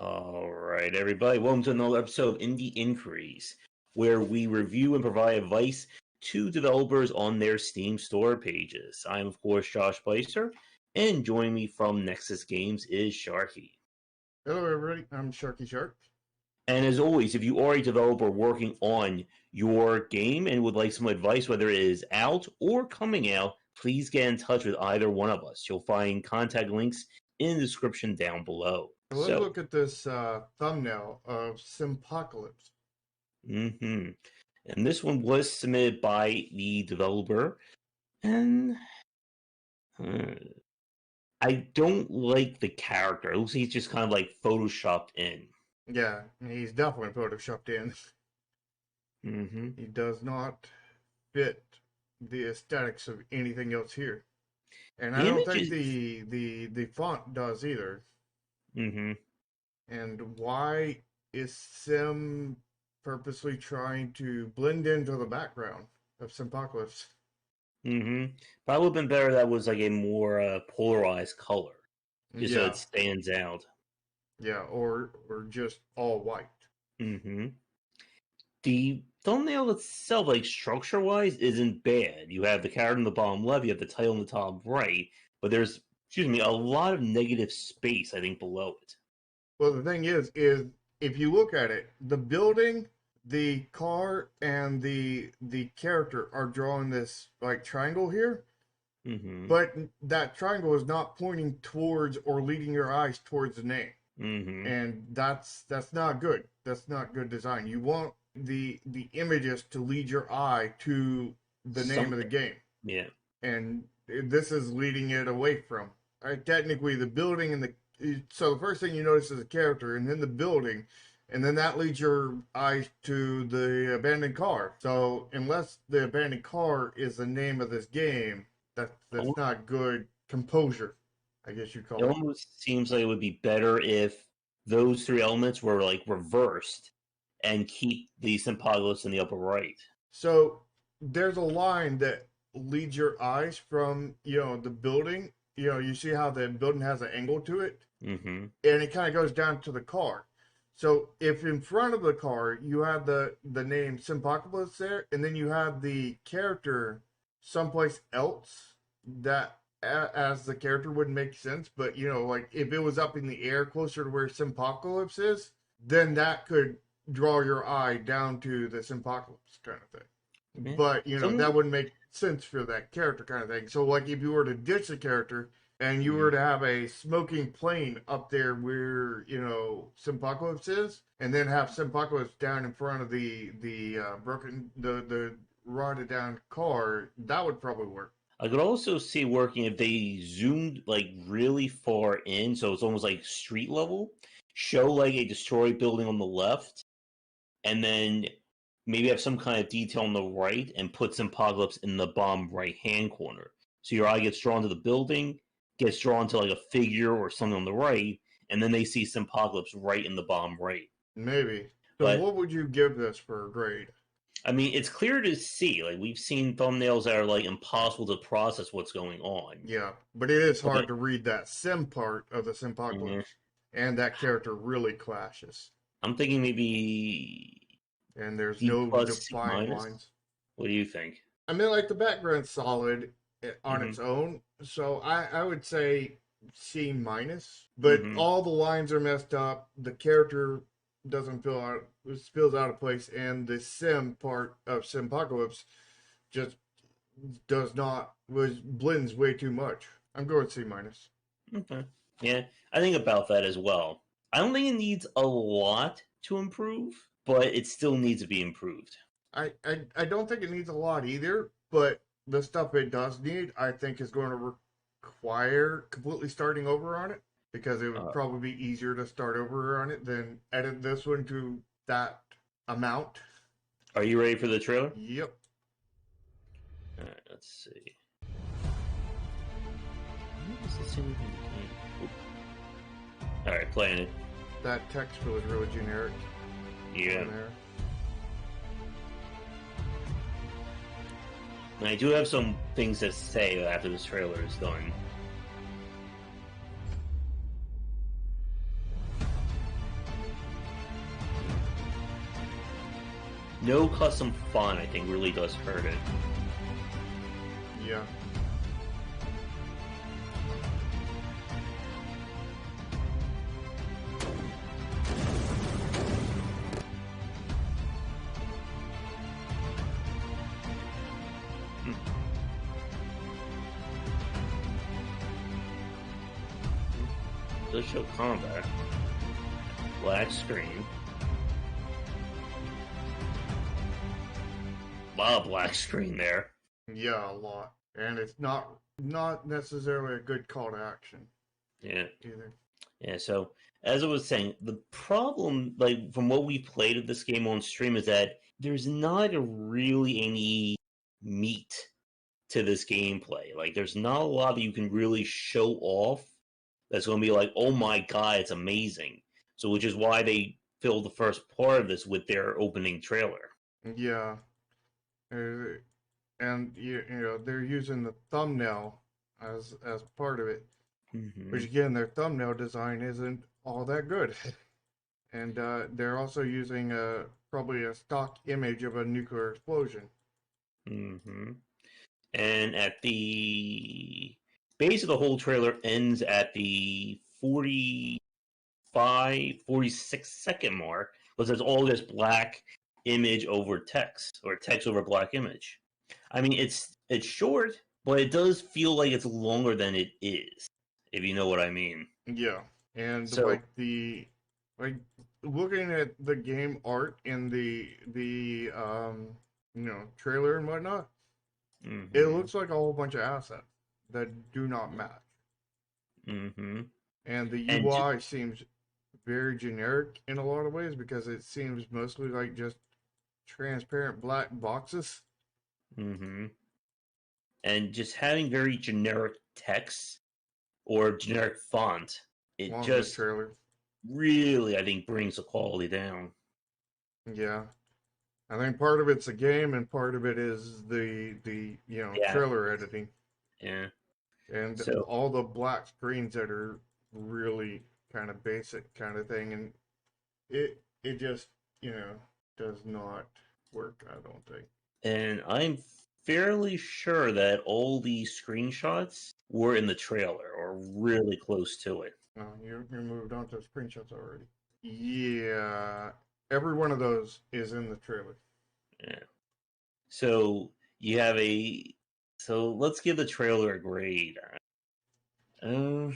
All right, everybody. Welcome to another episode of Indie Inquiries, where we review and provide advice to developers on their Steam store pages. I'm, of course, Josh Beister, and joining me from Nexus Games is Sharky. Hello, everybody. I'm Sharky Shark. And as always, if you are a developer working on your game and would like some advice, whether it is out or coming out, please get in touch with either one of us. You'll find contact links in the description down below. So let's look at this thumbnail of SimPocalypse. And this one was submitted by the developer, and I don't like the character. It looks like he's just kind of like photoshopped in. Yeah, he's definitely photoshopped in. He does not fit the aesthetics of anything else here. And I don't think the font does either. And why is Sim purposely trying to blend into the background of SimPocalypse? Probably would have been better that was like a more polarized color, just so it stands out. Yeah, or just all white. The thumbnail itself, like structure-wise, isn't bad. You have the character in the bottom left, you have the title in the top right, but there's, a lot of negative space, I think, below it. Well, the thing is if you look at it, the building, the car, and the character are drawing this like triangle here, but that triangle is not pointing towards or leading your eyes towards the name, and that's not good. That's not good design. You want the images to lead your eye to the name of the game. Yeah, and this is leading it away from. Technically, the building and so the first thing you notice is the character, and then the building, and then that leads your eyes to the abandoned car. So unless the abandoned car is the name of this game, that's not good composure, I guess you call it. It almost seems like it would be better if those three elements were like reversed and keep the SimPocalypse in the upper right. So there's a line that leads your eyes from, the building. You see how the building has an angle to it? And it kind of goes down to the car. So if in front of the car, you have the name SimPocalypse there, and then you have the character someplace else, that as the character wouldn't make sense. But, like if it was up in the air closer to where SimPocalypse is, then that could draw your eye down to the SimPocalypse kind of thing. But, that wouldn't make sense for that character kind of thing. So, like, if you were to ditch the character and you were to have a smoking plane up there where, SimPocalypse is, and then have SimPocalypse down in front of the rotted down car, that would probably work. I could also see working if they zoomed, like, really far in, so it's almost like street level, show, like, a destroyed building on the left, and then maybe have some kind of detail on the right and put SimPocalypse in the bottom right-hand corner. So your eye gets drawn to the building, gets drawn to like a figure or something on the right, and then they see SimPocalypse right in the bottom right. Maybe. So what would you give this for a grade? I mean, it's clear to see. Like, we've seen thumbnails that are like impossible to process what's going on. Yeah, but it is hard to read that sim part of the SimPocalypse. And that character really clashes. I'm thinking maybe... And there's no defined lines. What do you think? I mean, like, the background's solid on its own, so I would say C-, but all the lines are messed up. The character doesn't feels out of place, and the sim part of SimPocalypse just blends way too much. I'm going C-. Okay. Yeah, I think about that as well. I don't think it needs a lot to improve, but it still needs to be improved. I don't think it needs a lot either, but the stuff it does need, I think, is going to require completely starting over on it, because it would probably be easier to start over on it than edit this one to that amount. Are you ready for the trailer? Yep. Alright, let's see. Alright, playing it. That text was really generic. Yeah. And I do have some things to say after this trailer is done. no custom font, I think, really does hurt it. Yeah. Does show combat. Black screen. A lot of black screen there. Yeah, a lot. And it's not necessarily a good call to action. Yeah. Either. Yeah, so as I was saying, the problem, like from what we played of this game on stream, is that there's not really any meat to this gameplay. Like, there's not a lot that you can really show off that's going to be like, oh my god, it's amazing. So, which is why they filled the first part of this with their opening trailer. Yeah. And you know they're using the thumbnail as part of it, which again their thumbnail design isn't all that good, and they're also using probably a stock image of a nuclear explosion. And at the base of the whole trailer ends at the 46-second mark, because there's all this black image over text, or text over black image. I mean, it's short, but it does feel like it's longer than it is, if you know what I mean. Yeah, and so, looking at the game art in the trailer and whatnot, it looks like a whole bunch of assets that do not match. And the UI seems very generic in a lot of ways because it seems mostly like just transparent black boxes. And just having very generic text or generic font, it just really, I think, brings the quality down. Yeah. I think part of it's the game and part of it is the trailer editing. Yeah. And all the black screens that are really kind of basic kind of thing, and it just, does not work, I don't think. And I'm fairly sure that all these screenshots were in the trailer or really close to it. Oh, you moved on to screenshots already. Yeah, every one of those is in the trailer. Yeah. So you have so let's give the trailer a grade. I don't know.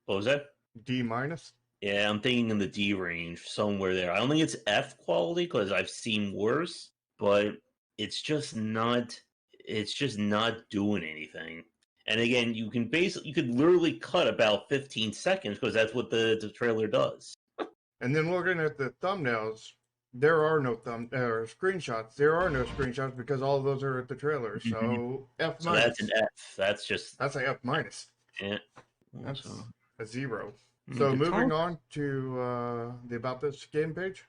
What was that? D minus? Yeah, I'm thinking in the D range, somewhere there. I don't think it's F quality because I've seen worse, but it's just not doing anything. And again, you could literally cut about 15 seconds because that's what the trailer does. And then looking at the thumbnails, there are no screenshots. There are no screenshots because all of those are at the trailer. So F minus. So that's an F. That's an F minus. Yeah. That's a 0. So moving on to the About This game page.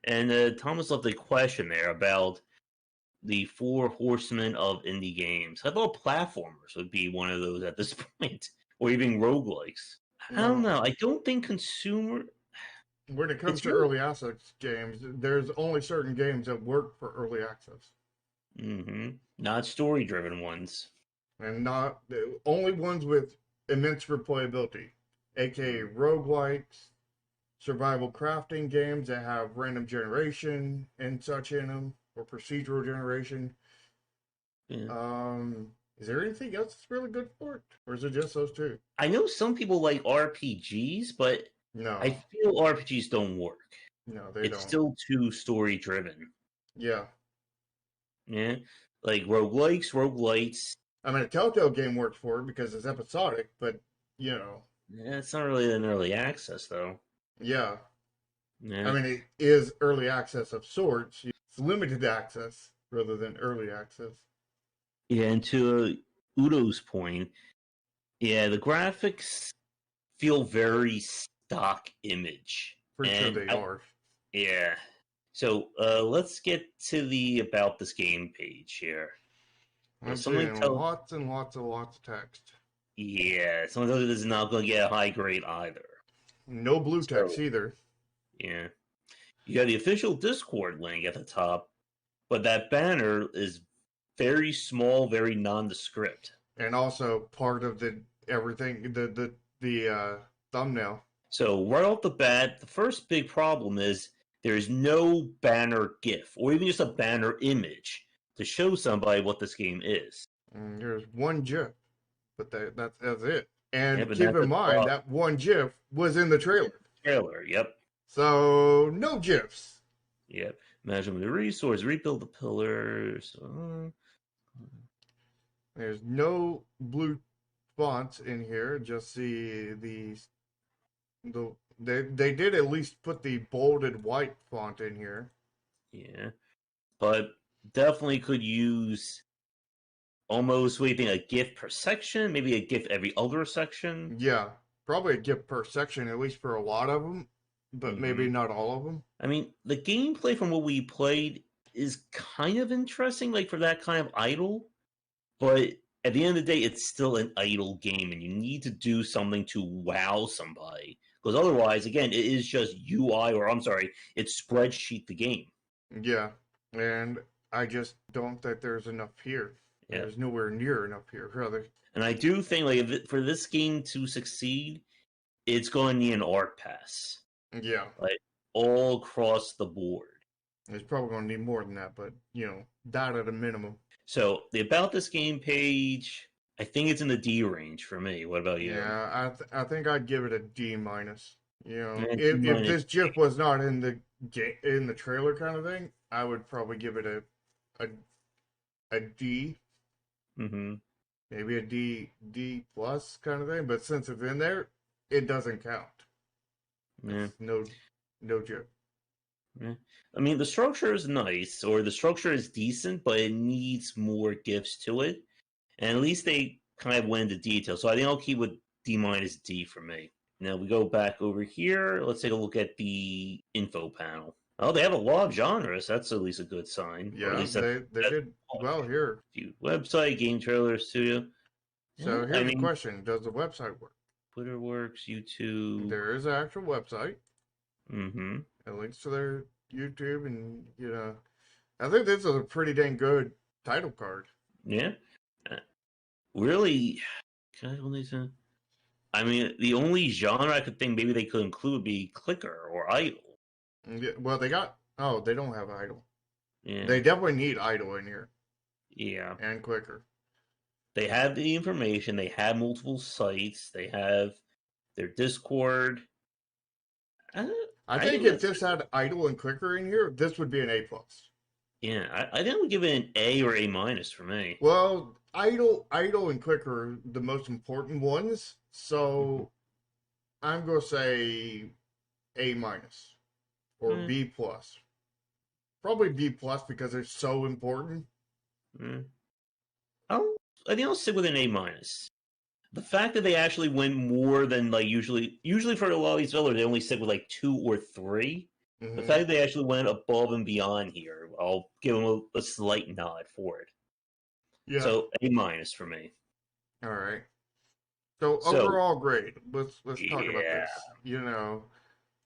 And Thomas left a question there about the 4 horsemen of indie games. I thought platformers would be one of those at this point, or even roguelikes. I don't know. I don't think consumer... When it comes to early access games, there's only certain games that work for early access. Not story-driven ones. And not... Only ones with immense replayability. A.k.a. roguelikes, survival crafting games that have random generation and such in them, or procedural generation. Is there anything else that's really good for it? Or is it just those two? I know some people like RPGs, but no, I feel RPGs don't work. No, they don't. It's still too story-driven. Yeah. Yeah. Like roguelites. I mean, a Telltale game works for it because it's episodic, but, Yeah, it's not really an early access, though. Yeah. I mean, it is early access of sorts. It's limited access rather than early access. Yeah, and to Udo's point, yeah, the graphics feel very stock image. For sure they are. Yeah. So let's get to the About This game page here. I'm seeing lots and lots of text. Yeah, someone tells you this is not going to get a high grade either. No blue text either. Yeah. You got the official Discord link at the top, but that banner is very small, very nondescript. And also part of the everything the thumbnail. So right off the bat, the first big problem is there's no banner GIF or even just a banner image to show somebody what this game is. And there's one GIF, but that's it. Yeah, And but keep that's in the mind problem. that one GIF was in the trailer. Trailer, yep. So no GIFs. Yep. Imagine the resource, rebuild the pillars. There's no blue fonts in here. Just see they did at least put the bolded white font in here. Yeah. But definitely could use almost what do you think, a GIF per section? Maybe a GIF every other section? Yeah, probably a GIF per section, at least for a lot of them, but maybe not all of them. I mean, the gameplay from what we played is kind of interesting, like for that kind of idle, but at the end of the day, it's still an idle game, and you need to do something to wow somebody. Because otherwise, again, it is just UI, or I'm sorry, it's spreadsheet the game. Yeah, and I just don't think there's enough here. Yeah. There's nowhere near enough here, rather. And I do think, like, for this game to succeed, it's going to need an art pass. Yeah. Like, all across the board. It's probably going to need more than that, but, that at a minimum. So, the About This Game page, I think it's in the D range for me. What about you? Yeah, I think I'd give it a D minus. If this GIF was not in the trailer kind of thing, I would probably give it a D. Mm-hmm. Maybe a D plus kind of thing. But since it's in there, it doesn't count. Yeah. No GIF. Yeah. I mean, the structure is nice, or the structure is decent, but it needs more gifts to it. And at least they kind of went into detail. So I think I'll keep with D minus D for me. Now we go back over here. Let's take a look at the info panel. Oh, they have a lot of genres. That's at least a good sign. Yeah, they did well here. Website, game trailer, studio. So here's the question: does the website work? Twitter works. YouTube. There is an actual website. Mm-hmm. It links to their YouTube, and I think this is a pretty dang good title card. Yeah. Really, I mean, the only genre I could think maybe they could include would be clicker or idle. Yeah, well, they don't have idle. Yeah. They definitely need idle in here. Yeah. And quicker. They have the information. They have multiple sites. They have their Discord. I think if this had idle and clicker in here, this would be an A plus. Yeah, I think I would give it an A or A minus for me. Well, idle and clicker are the most important ones, so I'm gonna say A minus or B plus. Probably B plus because they're so important. I think I'll stick with an A minus. The fact that they actually went more than like usually for a lot of these fillers, they only stick with like 2 or 3. Mm-hmm. The fact that they actually went above and beyond here, I'll give them a slight nod for it. Yeah. So A minus for me. All right. So overall grade. Let's talk about this.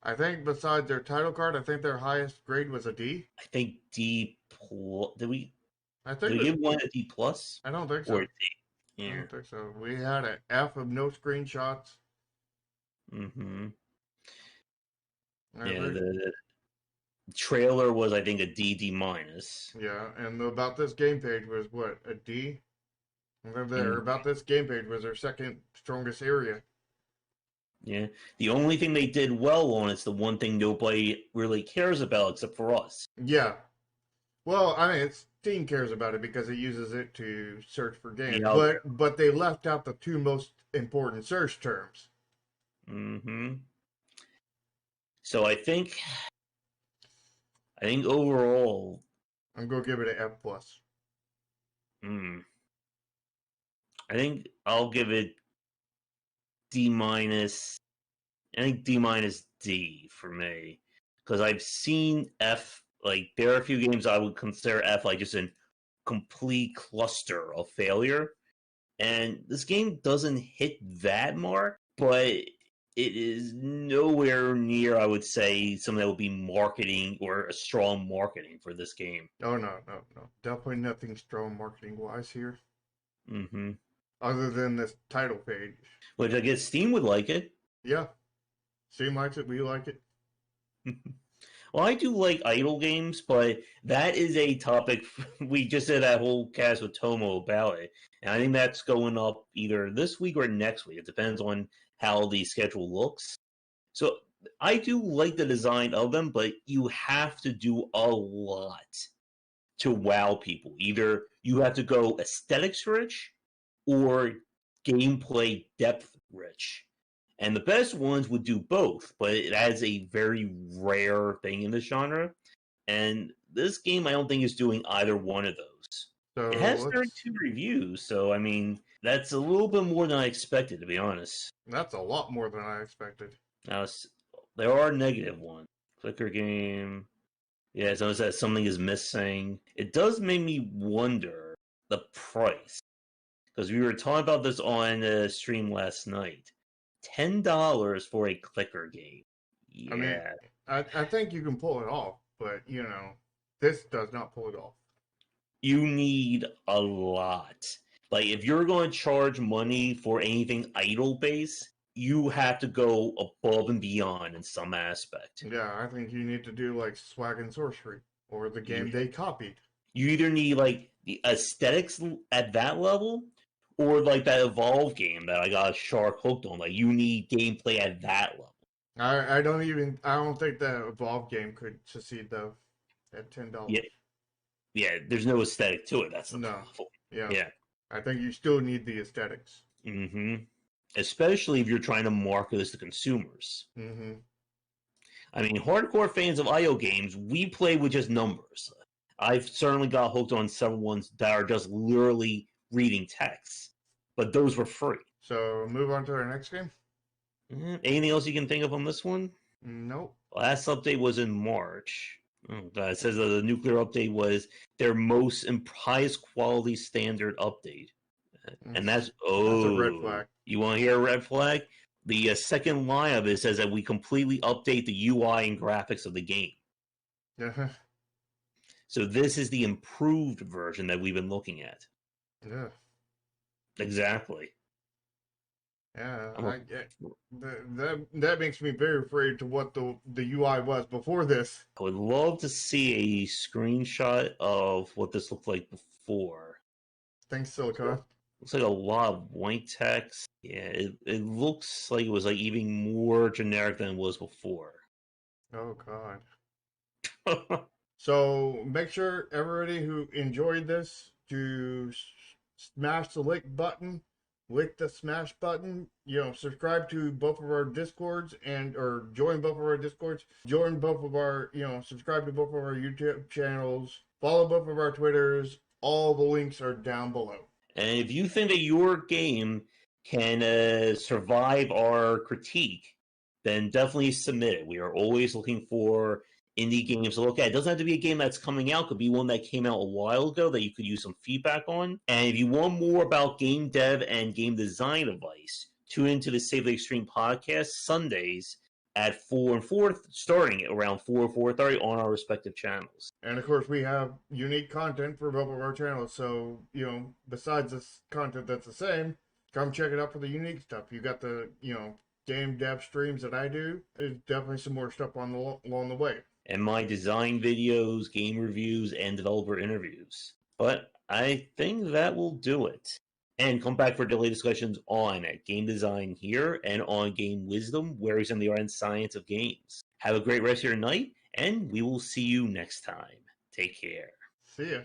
I think besides their title card, I think their highest grade was a D. I think D plus. Did we give one a D plus? I don't think so. Or a D. Yeah. I don't think so. We had an F of no screenshots. Mm-hmm. Yeah, the trailer was, I think, a D minus. Yeah, and the About This Game page was what, a D? About This Game page was their second strongest area. Yeah, the only thing they did well on is the one thing nobody really cares about except for us. Yeah. Well, I mean, Steam cares about it because it uses it to search for games, but they left out the 2 most important search terms. Mm-hmm. So I think overall, I'm gonna give it an F plus. I think I'll give it D minus. I think D minus D for me because I've seen F. Like, there are a few games I would consider F like just a complete cluster of failure. And this game doesn't hit that mark, but it is nowhere near, I would say, something that would be marketing or a strong marketing for this game. Oh, no. Definitely nothing strong marketing-wise here. Mm-hmm. Other than this title page. Which I guess Steam would like it. Yeah. Steam likes it, we like it. Well, I do like idle games, but that is a topic. We just did that whole cast with Tomo about it. And I think that's going up either this week or next week. It depends on how the schedule looks. So I do like the design of them, but you have to do a lot to wow people. Either you have to go aesthetics rich or gameplay depth rich. And the best ones would do both, but that is a very rare thing in the genre. And this game, I don't think, is doing either one of those. So It has 32 reviews, so I mean, that's a little bit more than I expected, to be honest. That's a lot more than I expected. Now, there are negative ones. Clicker game. Yeah, it's almost that something is missing. It does make me wonder the price. Because we were talking about this on the stream last night. $10 for a clicker game. Yeah. I mean, I think you can pull it off, but, this does not pull it off. You need a lot. Like, if you're going to charge money for anything idle based, you have to go above and beyond in some aspect. Yeah, I think you need to do like Swag and Sorcery or the game they copied. You either need like the aesthetics at that level, or like that Evolve game that I got a shark hooked on. Like, you need gameplay at that level. I don't think that Evolve game could succeed though at $10. Yeah, there's no aesthetic to it. That's the no. problem. Yeah. I think you still need the aesthetics. Mm-hmm. Especially if you're trying to market this to consumers. Mm-hmm. I mean, hardcore fans of IO games, we play with just numbers. I've certainly got hooked on several ones that are just literally reading text, but those were free. So move on to our next game. Anything else you can think of on this one? Nope. Last update was in March. It says that the nuclear update was their most and highest quality standard update. And that's a red flag. You want to hear a red flag? The second line of it says that we completely update the UI and graphics of the game. Yeah. So this is the improved version that we've been looking at. Yeah. Exactly. Yeah, that makes me very afraid to what the UI was before this. I would love to see a screenshot of what this looked like before. Thanks, Silicon. Looks like a lot of white text. Yeah, it looks like it was like even more generic than it was before. Oh God. So make sure everybody who enjoyed this to smash the like button. Click the smash button, subscribe to both of our Discords or join both of our Discords, join both of our, subscribe to both of our YouTube channels, follow both of our Twitters. All the links are down below. And if you think that your game can survive our critique, then definitely submit it. We are always looking for indie games to look at. It doesn't have to be a game that's coming out. It could be one that came out a while ago that you could use some feedback on. And if you want more about game dev and game design advice, tune into the Save the Extreme podcast Sundays at 4 and 4, starting around 4 or 4:30 on our respective channels. And of course, we have unique content for both of our channels. So, besides this content that's the same, come check it out for the unique stuff. You got the, game dev streams that I do. There's definitely some more stuff along the way. And my design videos, game reviews, and developer interviews. But I think that will do it. And come back for daily discussions on game design here and on Game Wisdom, where we examine the art and science of games. Have a great rest of your night, and we will see you next time. Take care. See ya.